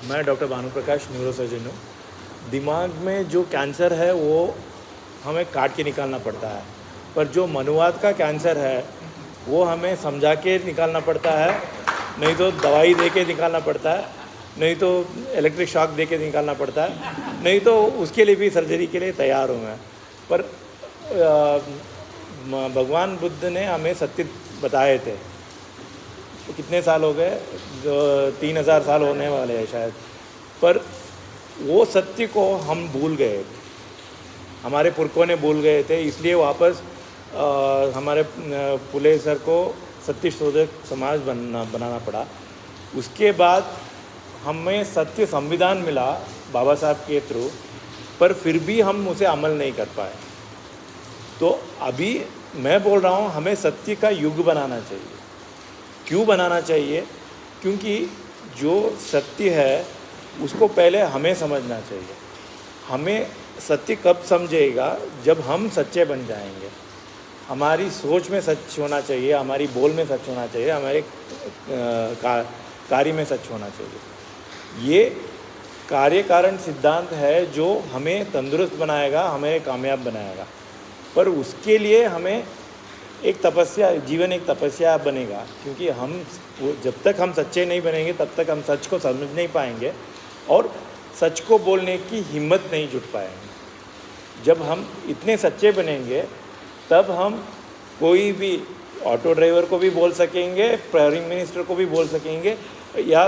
मैं डॉक्टर भानु प्रकाश न्यूरोसर्जन हूँ। दिमाग में जो कैंसर है वो हमें काट के निकालना पड़ता है, पर जो मनुवात का कैंसर है वो हमें समझा के निकालना पड़ता है, नहीं तो दवाई दे के निकालना पड़ता है, नहीं तो इलेक्ट्रिक शॉक दे के निकालना पड़ता है, नहीं तो उसके लिए भी सर्जरी के लिए तैयार हूँ मैं। पर भगवान बुद्ध ने हमें सत्य बताए थे। तो कितने साल हो गए, जो 3000 साल होने वाले हैं शायद, पर वो सत्य को हम भूल गए, हमारे पुरखों ने भूल गए थे। इसलिए वापस हमारे पुले सर को सत्य शोधक समाज बनाना पड़ा। उसके बाद हमें सत्य संविधान मिला बाबा साहब के थ्रू, पर फिर भी हम उसे अमल नहीं कर पाए। तो अभी मैं बोल रहा हूँ हमें सत्य का युग बनाना चाहिए। क्यों बनाना चाहिए? क्योंकि जो सत्य है उसको पहले हमें समझना चाहिए। हमें सत्य कब समझेगा? जब हम सच्चे बन जाएंगे। हमारी सोच में सच होना चाहिए, हमारी बोल में सच होना चाहिए, हमारे कार्य में सच होना चाहिए। ये कार्य कारण सिद्धांत है जो हमें तंदुरुस्त बनाएगा, हमें कामयाब बनाएगा। पर उसके लिए हमें एक तपस्या, जीवन एक तपस्या बनेगा। क्योंकि हम जब तक हम सच्चे नहीं बनेंगे तब तक हम सच को समझ नहीं पाएंगे और सच को बोलने की हिम्मत नहीं जुट पाएंगे। जब हम इतने सच्चे बनेंगे तब हम कोई भी ऑटो ड्राइवर को भी बोल सकेंगे, प्राइम मिनिस्टर को भी बोल सकेंगे, या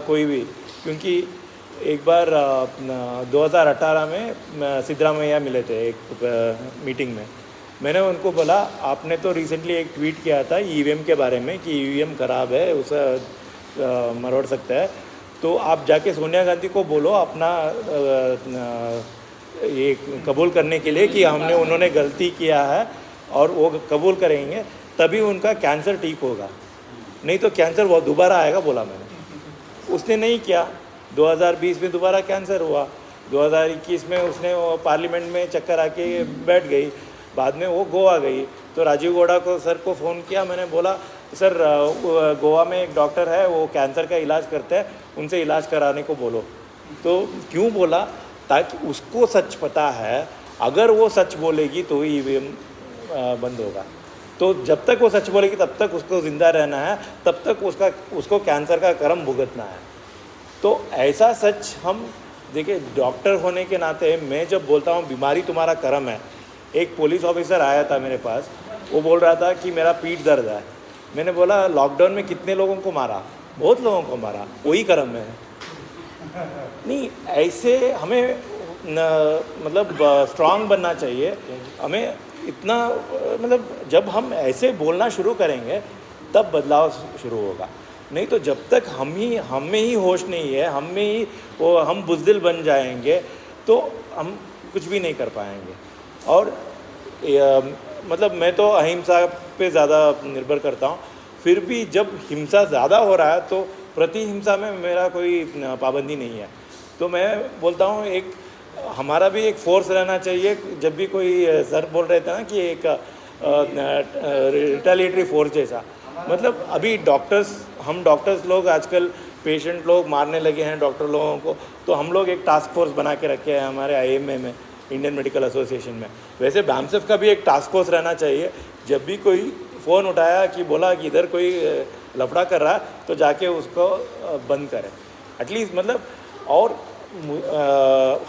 कोई भी। क्योंकि एक बार 2018 में सिद्धरामैया मिले थे एक मीटिंग में। मैंने उनको बोला, आपने तो रिसेंटली एक ट्वीट किया था ईवीएम के बारे में कि ईवीएम ख़राब है, उसे मरोड़ सकता है, तो आप जाके सोनिया गांधी को बोलो अपना ये कबूल करने के लिए कि उन्होंने गलती किया है, और वो कबूल करेंगे तभी उनका कैंसर ठीक होगा, नहीं तो कैंसर वो दोबारा आएगा, बोला मैंने। उसने नहीं किया। 2020 में दोबारा कैंसर हुआ, 2021 में उसने पार्लियामेंट में चक्कर आके बैठ गई, बाद में वो गोवा गई। तो राजीव गौड़ा को सर को फ़ोन किया, मैंने बोला सर गोवा में एक डॉक्टर है, वो कैंसर का इलाज करते हैं, उनसे इलाज कराने को बोलो। तो क्यों बोला? ताकि उसको सच पता है, अगर वो सच बोलेगी तो ही ईवीएम बंद होगा। तो जब तक वो सच बोलेगी तब तक उसको ज़िंदा रहना है, तब तक उसको कैंसर का कर्म भुगतना है। तो ऐसा सच हम देखिए, डॉक्टर होने के नाते मैं जब बोलता हूँ बीमारी तुम्हारा कर्म है। एक पुलिस ऑफिसर आया था मेरे पास, वो बोल रहा था कि मेरा पीठ दर्द है। मैंने बोला लॉकडाउन में कितने लोगों को मारा? बहुत लोगों को मारा, वही कर्म है। नहीं, ऐसे हमें मतलब स्ट्रांग बनना चाहिए। हमें इतना मतलब जब हम ऐसे बोलना शुरू करेंगे तब बदलाव शुरू होगा। नहीं तो जब तक हम में ही होश नहीं है, हम बुज़दिल बन जाएंगे तो हम कुछ भी नहीं कर पाएंगे। और मतलब मैं तो अहिंसा पे ज़्यादा निर्भर करता हूँ। फिर भी जब हिंसा ज़्यादा हो रहा है तो प्रतिहिंसा में मेरा कोई पाबंदी नहीं है। तो मैं बोलता हूँ हमारा भी एक फोर्स रहना चाहिए। जब भी कोई सर बोल रहे थे ना कि एक रिटेलिएटरी फोर्स जैसा, मतलब अभी हम डॉक्टर्स लोग आजकल पेशेंट लोग मारने लगे हैं डॉक्टर लोगों को, तो हम लोग एक टास्क फोर्स बना के रखे हैं हमारे आईएमए में, इंडियन मेडिकल एसोसिएशन में। वैसे BAMSEF का भी एक टास्क फोर्स रहना चाहिए। जब भी कोई फ़ोन उठाया कि बोला कि इधर कोई लफड़ा कर रहा है तो जाके उसको बंद करें एटलीस्ट। मतलब और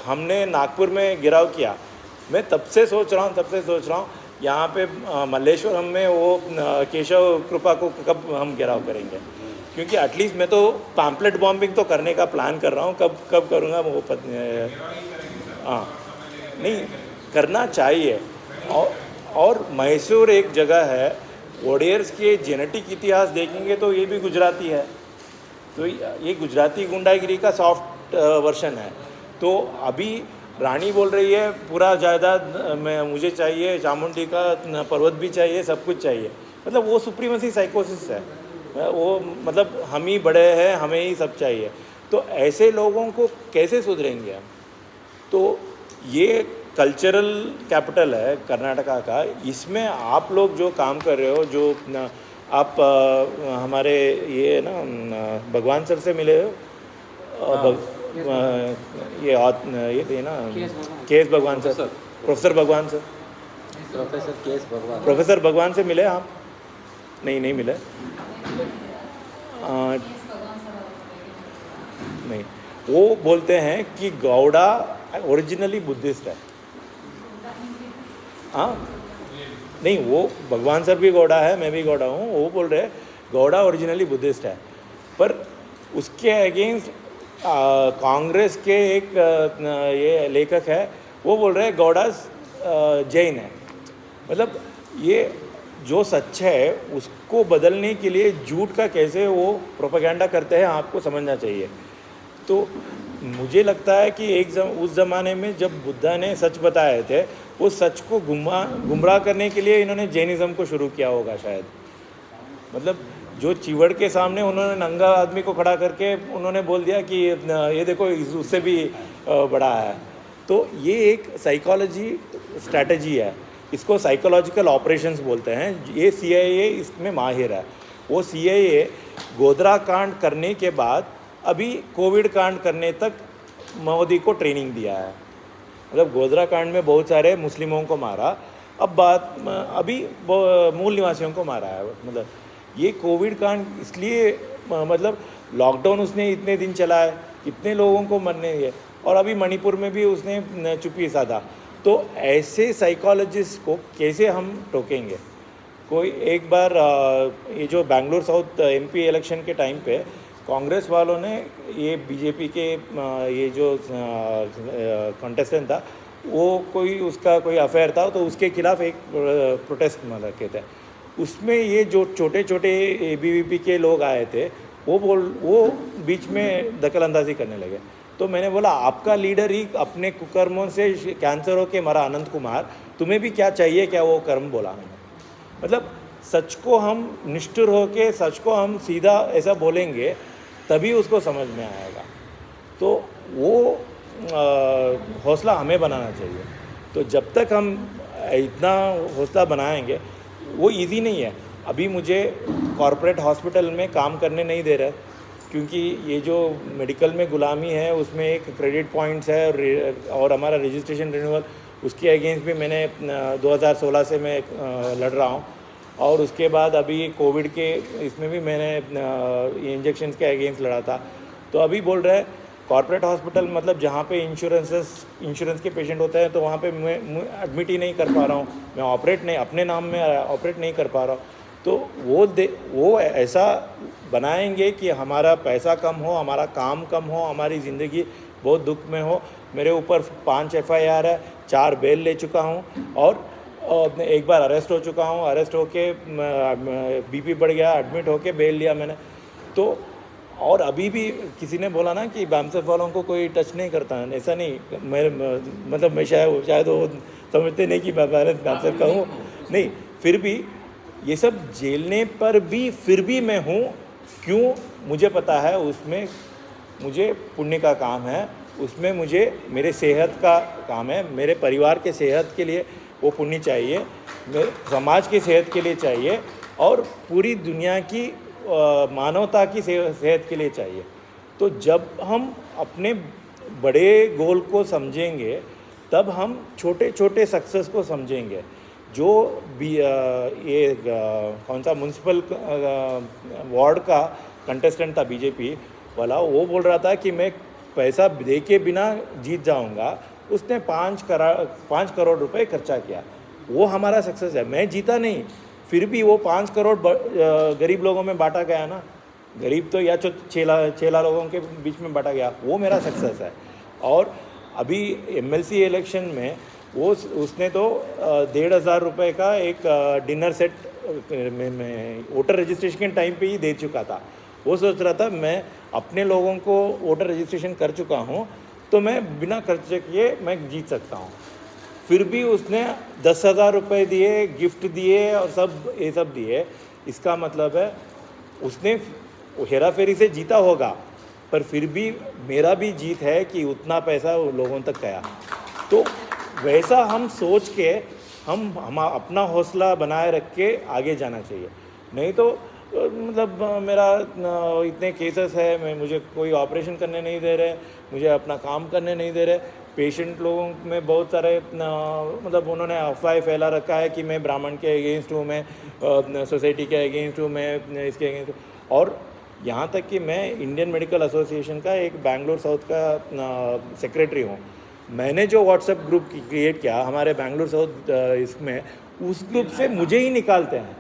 हमने नागपुर में गिराव किया। मैं तब से सोच रहा हूँ यहाँ पे मल्लेश्वरम में वो केशव कृपा को कब हम गिराव करेंगे। क्योंकि एटलीस्ट मैं तो पैम्पलेट बॉम्बिंग तो करने का प्लान कर रहा हूँ, कब करूँगा वो हाँ, नहीं करना चाहिए। और मैसूर एक जगह है, वॉरियर्स के जेनेटिक इतिहास देखेंगे तो ये भी गुजराती है। तो ये गुजराती गुंडागिरी का सॉफ्ट वर्जन है। तो अभी रानी बोल रही है पूरा जायदाद मुझे चाहिए, चामुंडी का पर्वत भी चाहिए, सब कुछ चाहिए। मतलब वो सुप्रीमेसी साइकोसिस है। वो मतलब हम ही बड़े हैं, हमें ही सब चाहिए। तो ऐसे लोगों को कैसे सुधरेंगे हम? तो ये कल्चरल कैपिटल है कर्नाटका का। इसमें आप लोग जो काम कर रहे हो, जो आप हमारे ये ना भगवान सर से मिले हो, ये ना केएस भगवान सर, प्रोफेसर भगवान सर, प्रोफेसर केएस भगवान। प्रोफेसर भगवान से मिले आप? नहीं मिले। नहीं, वो बोलते हैं कि गौड़ा ओरिजिनली बुद्धिस्ट है। हाँ, नहीं, वो भगवान सर भी गौड़ा है, मैं भी गौड़ा हूँ। वो बोल रहे हैं गौड़ा ओरिजिनली बुद्धिस्ट है, पर उसके अगेंस्ट कांग्रेस के एक ये लेखक है, वो बोल रहे हैं गौड़ा जैन है। मतलब ये जो सच है उसको बदलने के लिए झूठ का कैसे वो प्रोपेगेंडा करते हैं, आपको समझना चाहिए। तो मुझे लगता है कि उस ज़माने में जब बुद्धा ने सच बताए थे, वो सच को गुमराह करने के लिए इन्होंने जैनिज़्म को शुरू किया होगा शायद। मतलब जो चिवड़ के सामने उन्होंने नंगा आदमी को खड़ा करके उन्होंने बोल दिया कि ये देखो उससे भी बड़ा है। तो ये एक साइकोलॉजी स्ट्रैटेजी है, इसको साइकोलॉजिकल ऑपरेशंस बोलते हैं। ये CIA इसमें माहिर है। वो CIA गोधरा कांड करने के बाद अभी कोविड कांड करने तक मोदी को ट्रेनिंग दिया है। मतलब गोधरा कांड में बहुत सारे मुस्लिमों को मारा, अब अभी मूल निवासियों को मारा है। मतलब ये कोविड कांड इसलिए मतलब लॉकडाउन उसने इतने दिन चलाए, इतने लोगों को मरने दिए, और अभी मणिपुर में भी उसने चुप्पी साधा। तो ऐसे साइकोलॉजिस्ट को कैसे हम टोकेंगे? कोई एक बार ये जो बेंगलुरु साउथ MP इलेक्शन के टाइम पे कांग्रेस वालों ने ये बीजेपी के ये जो कंटेस्टेंट था, वो उसका कोई अफेयर था, तो उसके खिलाफ एक प्रोटेस्ट रखे थे। उसमें ये जो छोटे छोटे ABVP के लोग आए थे, वो बीच में दखल अंदाजी करने लगे। तो मैंने बोला, आपका लीडर ही अपने कुकर्मों से कैंसर होके मरा, अनंत कुमार, तुम्हें भी क्या चाहिए? क्या वो कर्म बोला मैंने। मतलब सच को हम निष्ठुर होके, सच को हम सीधा ऐसा बोलेंगे, तभी उसको समझ में आएगा। तो वो हौसला हमें बनाना चाहिए। तो जब तक हम इतना हौसला बनाएंगे, वो इजी नहीं है। अभी मुझे कॉरपोरेट हॉस्पिटल में काम करने नहीं दे रहा, क्योंकि ये जो मेडिकल में गुलामी है उसमें एक क्रेडिट पॉइंट्स है, और हमारा रजिस्ट्रेशन रिन्यूअल, उसके अगेंस्ट भी मैंने 2016 से मैं लड़ रहा हूँ। और उसके बाद अभी कोविड के इसमें भी मैंने इंजेक्शन्स के अगेंस्ट लड़ा था। तो अभी बोल रहे हैं कॉर्पोरेट हॉस्पिटल, मतलब जहाँ पे इंश्योरेंस के पेशेंट होते हैं, तो वहाँ पे मैं एडमिट ही नहीं कर पा रहा हूँ, मैं अपने नाम में ऑपरेट नहीं कर पा रहा हूँ। तो वो ऐसा बनाएंगे कि हमारा पैसा कम हो, हमारा काम कम हो, हमारी ज़िंदगी बहुत दुख में हो। मेरे ऊपर 5 FIR है, 4 बेल ले चुका हूँ, और एक बार अरेस्ट हो चुका हूँ। अरेस्ट होके BP बढ़ गया, एडमिट होके बेल लिया मैंने। तो और अभी भी किसी ने बोला ना कि BAMSF वालों को कोई टच नहीं करता है, ऐसा नहीं। मैं शायद वो समझते नहीं कि मैं BAMSF का हूँ, नहीं। फिर भी ये सब झेलने पर भी फिर भी मैं हूँ। क्यों? मुझे पता है उसमें मुझे पुण्य का काम है, उसमें मुझे मेरे सेहत का काम है, मेरे परिवार के सेहत के लिए वो पुण्य चाहिए, मेरे समाज की सेहत के लिए चाहिए, और पूरी दुनिया की मानवता की सेहत के लिए चाहिए। तो जब हम अपने बड़े गोल को समझेंगे, तब हम छोटे छोटे सक्सेस को समझेंगे। जो भी ये कौन सा म्यूनसिपल वार्ड का कंटेस्टेंट था बीजेपी वाला, वो बोल रहा था कि मैं पैसा दे के बिना जीत जाऊंगा। उसने 5 करोड़ रुपए खर्चा किया, वो हमारा सक्सेस है। मैं जीता नहीं, फिर भी वो 5 करोड़ गरीब लोगों में बांटा गया ना। गरीब तो या 6 लाख लोगों के बीच में बांटा गया, वो मेरा सक्सेस है। और अभी MLC इलेक्शन में उसने तो 1,500 रुपये का एक डिनर सेट में वोटर रजिस्ट्रेशन के टाइम पे ही दे चुका था। वो सोच रहा था मैं अपने लोगों को वोटर रजिस्ट्रेशन कर चुका हूँ, तो मैं बिना खर्चे किए मैं जीत सकता हूँ। फिर भी उसने 10,000 रुपये दिए, गिफ्ट दिए, और ये सब दिए। इसका मतलब है उसने हेरा फेरी से जीता होगा, पर फिर भी मेरा भी जीत है कि उतना पैसा लोगों तक गया। तो वैसा हम सोच के हम अपना हौसला बनाए रख के आगे जाना चाहिए। नहीं तो मतलब मेरा इतने केसेस है, मुझे कोई ऑपरेशन करने नहीं दे रहे, मुझे अपना काम करने नहीं दे रहे। पेशेंट लोगों में बहुत सारे मतलब उन्होंने अफवाह फैला रखा है कि मैं ब्राह्मण के अगेंस्ट हूँ, मैं सोसाइटी के अगेंस्ट हूँ, मैं इसके अगेंस्ट हूँ। और यहाँ तक कि मैं इंडियन मेडिकल एसोसिएशन का एक बैंगलोर साउथ का सेक्रेटरी हूँ। मैंने जो व्हाट्सएप ग्रुप क्रिएट किया हमारे बैंगलोर साउथ इसमें, उस ग्रुप से मुझे ही निकालते हैं।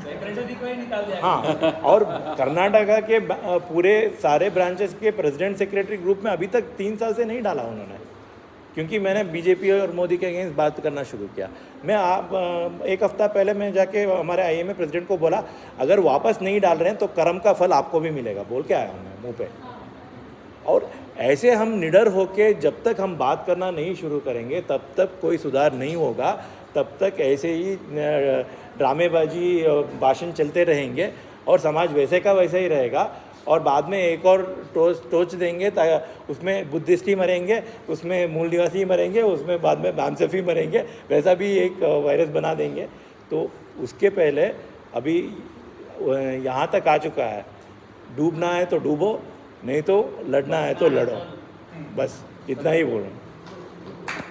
सेक्रेटरी को ही निकाल दिया। हाँ, और कर्नाटका के पूरे सारे ब्रांचेस के प्रेसिडेंट सेक्रेटरी ग्रुप में अभी तक 3 साल से नहीं डाला उन्होंने, क्योंकि मैंने बीजेपी और मोदी के अगेंस्ट बात करना शुरू किया। मैं एक हफ्ता पहले मैं जाके हमारे आईएमए प्रेसिडेंट को बोला, अगर वापस नहीं डाल रहे हैं तो कर्म का फल आपको भी मिलेगा, बोल के आया हूँ मैं मुँह पे। और ऐसे हम निडर होके जब तक हम बात करना नहीं शुरू करेंगे तब तक कोई सुधार नहीं होगा। तब तक ऐसे ही ड्रामेबाजी भाषण चलते रहेंगे और समाज वैसे का वैसा ही रहेगा। और बाद में एक और टोच देंगे, उसमें बुद्धिस्ट ही मरेंगे, उसमें मूल निवासी ही मरेंगे, उसमें बाद में बामसेफी मरेंगे, वैसा भी एक वायरस बना देंगे। तो उसके पहले अभी यहाँ तक आ चुका है, डूबना है तो डूबो, नहीं तो लड़ना है तो लड़ो, बस इतना ही बोलूँ।